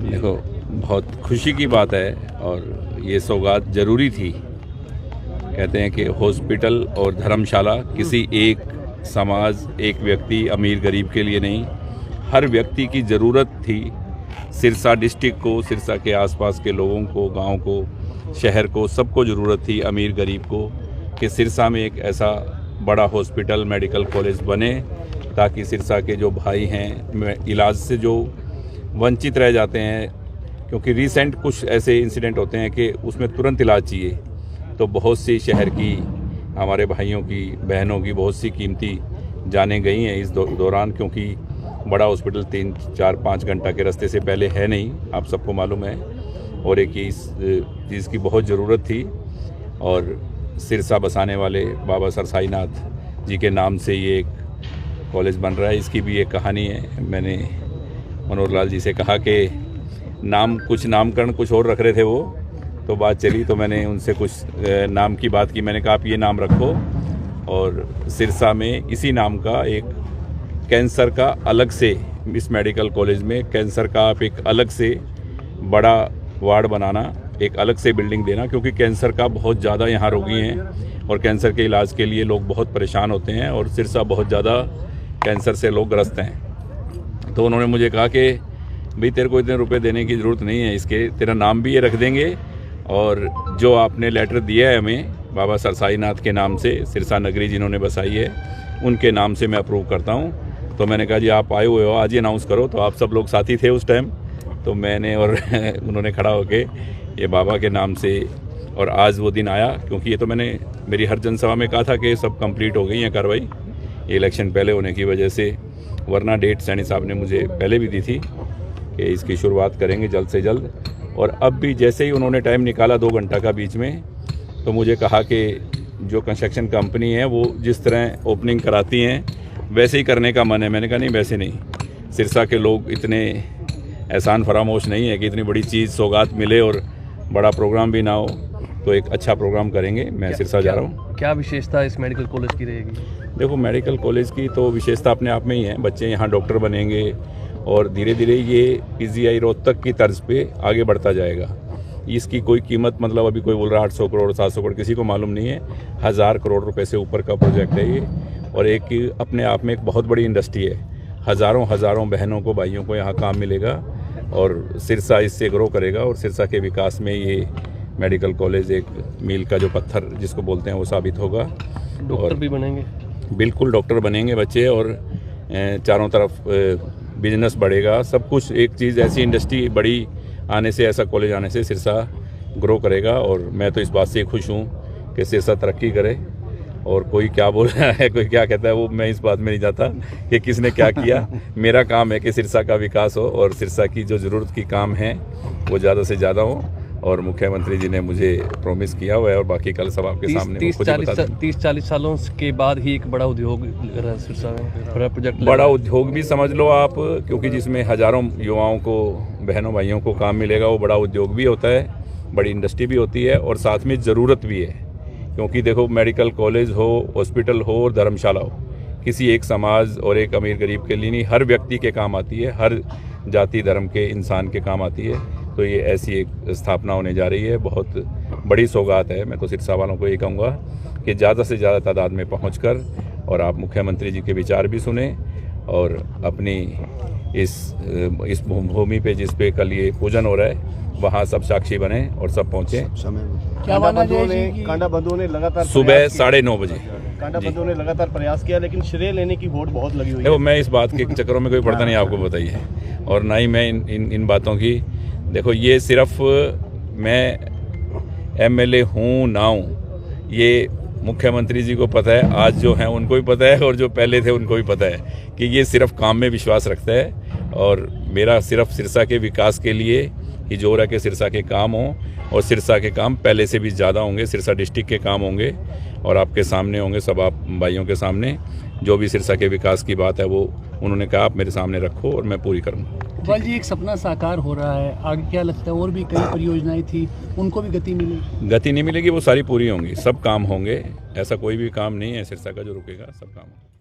देखो, बहुत खुशी की बात है और ये सौगात ज़रूरी थी। कहते हैं कि हॉस्पिटल और धर्मशाला किसी एक समाज, एक व्यक्ति, अमीर गरीब के लिए नहीं, हर व्यक्ति की ज़रूरत थी। सिरसा डिस्ट्रिक्ट को, सिरसा के आसपास के लोगों को, गांव को, शहर को, सबको ज़रूरत थी, अमीर गरीब को, कि सिरसा में एक ऐसा बड़ा हॉस्पिटल, मेडिकल कॉलेज बने, ताकि सिरसा के जो भाई हैं इलाज से जो वंचित रह जाते हैं, क्योंकि रिसेंट कुछ ऐसे इंसिडेंट होते हैं कि उसमें तुरंत इलाज चाहिए, तो बहुत सी शहर की, हमारे भाइयों की, बहनों की बहुत सी कीमती जानें गई हैं इस दौरान, क्योंकि बड़ा हॉस्पिटल 3, 4, 5 घंटा के रास्ते से पहले है नहीं, आप सबको मालूम है। और एक इस चीज़ की बहुत ज़रूरत थी और सिरसा बसाने वाले बाबा सरसाईनाथ जी के नाम से ये एक कॉलेज बन रहा है। इसकी भी एक कहानी है। मैंने मनोहर लाल जी से कहा कि नामकरण कुछ और रख रहे थे वो, तो बात चली तो मैंने उनसे कुछ नाम की बात की। मैंने कहा आप ये नाम रखो, और सिरसा में इसी नाम का एक कैंसर का अलग से, इस मेडिकल कॉलेज में कैंसर का आप एक अलग से बड़ा वार्ड बनाना, एक अलग से बिल्डिंग देना, क्योंकि कैंसर का बहुत ज़्यादा यहाँ रोगी हैं और कैंसर के इलाज के लिए लोग बहुत परेशान होते हैं, और सिरसा बहुत ज़्यादा कैंसर से लोग ग्रस्त हैं। तो उन्होंने मुझे कहा कि भाई तेरे को इतने रुपए देने की ज़रूरत नहीं है, इसके तेरा नाम भी ये रख देंगे, और जो आपने लेटर दिया है हमें बाबा सरसाईनाथ के नाम से, सिरसा नगरी जिन्होंने बसाई है, उनके नाम से मैं अप्रूव करता हूँ। तो मैंने कहा जी आप आए हुए हो, आज ही अनाउंस करो। तो आप सब लोग साथी थे उस टाइम, तो मैंने और उन्होंने खड़ा होके ये बाबा के नाम से, और आज वो दिन आया, क्योंकि ये तो मैंने मेरी हर जनसभा में कहा था कि सब कंप्लीट हो गई है कार्रवाई, ये इलेक्शन पहले होने की वजह से, वरना डेट सैनी साहब ने मुझे पहले भी दी थी कि इसकी शुरुआत करेंगे जल्द से जल्द। और अब भी जैसे ही उन्होंने टाइम निकाला 2 घंटा का बीच में, तो मुझे कहा कि जो कंस्ट्रक्शन कंपनी है वो जिस तरह ओपनिंग कराती हैं वैसे ही करने का मन है। मैंने कहा नहीं, वैसे नहीं, सिरसा के लोग इतने एहसान फरामोश नहीं है कि इतनी बड़ी चीज़ सौगात मिले और बड़ा प्रोग्राम भी ना हो, तो एक अच्छा प्रोग्राम करेंगे। मैं सिरसा जा रहा हूँ। क्या विशेषता इस मेडिकल कॉलेज की रहेगी? देखो, मेडिकल कॉलेज की तो विशेषता अपने आप में ही है, बच्चे यहाँ डॉक्टर बनेंगे और धीरे धीरे ये PGI रोहतक की तर्ज पे आगे बढ़ता जाएगा। इसकी कोई कीमत, मतलब अभी कोई बोल रहा है 800 करोड़ 700 करोड़, किसी को मालूम नहीं है। 1000 करोड़ रुपए से ऊपर का प्रोजेक्ट है ये, और एक अपने आप में एक बहुत बड़ी इंडस्ट्री है। हज़ारों बहनों को, भाइयों को यहाँ काम मिलेगा, और सिरसा इससे ग्रो करेगा, और सिरसा के विकास में ये मेडिकल कॉलेज एक मील का जो पत्थर जिसको बोलते हैं वो साबित होगा। डॉक्टर भी बनेंगे? बिल्कुल, डॉक्टर बनेंगे बच्चे, और चारों तरफ बिजनेस बढ़ेगा, सब कुछ। एक चीज़ ऐसी इंडस्ट्री बड़ी आने से, ऐसा कॉलेज आने से सिरसा ग्रो करेगा, और मैं तो इस बात से खुश हूँ कि सिरसा तरक्की करे। और कोई क्या बोल रहा है, कोई क्या कहता है, वो मैं इस बात में नहीं जाता कि किसने क्या किया। मेरा काम है कि सिरसा का विकास हो, और सिरसा की जो ज़रूरत की काम है वो ज़्यादा से ज़्यादा हो, और मुख्यमंत्री जी ने मुझे प्रॉमिस किया हुआ है, और बाकी कल सब आपके सामने 30-40 सालों के बाद ही एक बड़ा उद्योग सिरसा में बड़ा प्रोजेक्ट, बड़ा उद्योग भी समझ लो आप, क्योंकि जिसमें हज़ारों युवाओं को, बहनों भाइयों को काम मिलेगा, वो बड़ा उद्योग भी होता है, बड़ी इंडस्ट्री भी होती है, और साथ में ज़रूरत भी है। क्योंकि देखो, मेडिकल कॉलेज हो, हॉस्पिटल हो और धर्मशाला हो, किसी एक समाज और एक अमीर गरीब के लिए नहीं, हर व्यक्ति के काम आती है, हर जाति धर्म के इंसान के काम आती है। तो ये ऐसी एक स्थापना होने जा रही है, बहुत बड़ी सौगात है। मैं तो सिरसा वालों को ये कहूँगा कि ज़्यादा से ज़्यादा तादाद में पहुँचकर, और आप मुख्यमंत्री जी के विचार भी सुने, और अपनी इस भूमि पे जिस पे कल ये पूजन हो रहा है, वहाँ सब साक्षी बने और सब पहुँचे। क्या कांडा बंधुओं ने लगातार सुबह 9:30 बजे कांडा बंधुओं ने लगातार प्रयास किया, लेकिन श्रेय लेने की होड़ बहुत लगी हुई है। देखो, मैं इस बात के चक्करों में कोई पड़ता नहीं, आपको बताइए, और ना ही मैं इन बातों की। देखो, ये सिर्फ मैं MLA हूँ ना हूँ, ये मुख्यमंत्री जी को पता है, आज जो हैं उनको भी पता है, और जो पहले थे उनको भी पता है कि ये सिर्फ काम में विश्वास रखता है, और मेरा सिर्फ सिरसा के विकास के लिए ही जोर है कि सिरसा के काम हों, और सिरसा के काम पहले से भी ज़्यादा होंगे, सिरसा डिस्ट्रिक्ट के काम होंगे, और आपके सामने होंगे, सब आप भाइयों के सामने। जो भी सिरसा के विकास की बात है वो उन्होंने कहा आप मेरे सामने रखो, और मैं पूरी करूँगा। इकबाल जी, एक सपना साकार हो रहा है, आगे क्या लगता है? और भी कई परियोजनाएं थी, उनको भी गति मिलेगी? गति नहीं मिलेगी, वो सारी पूरी होंगी, सब काम होंगे। ऐसा कोई भी काम नहीं है सिरसा का जो रुकेगा, सब काम होंगे।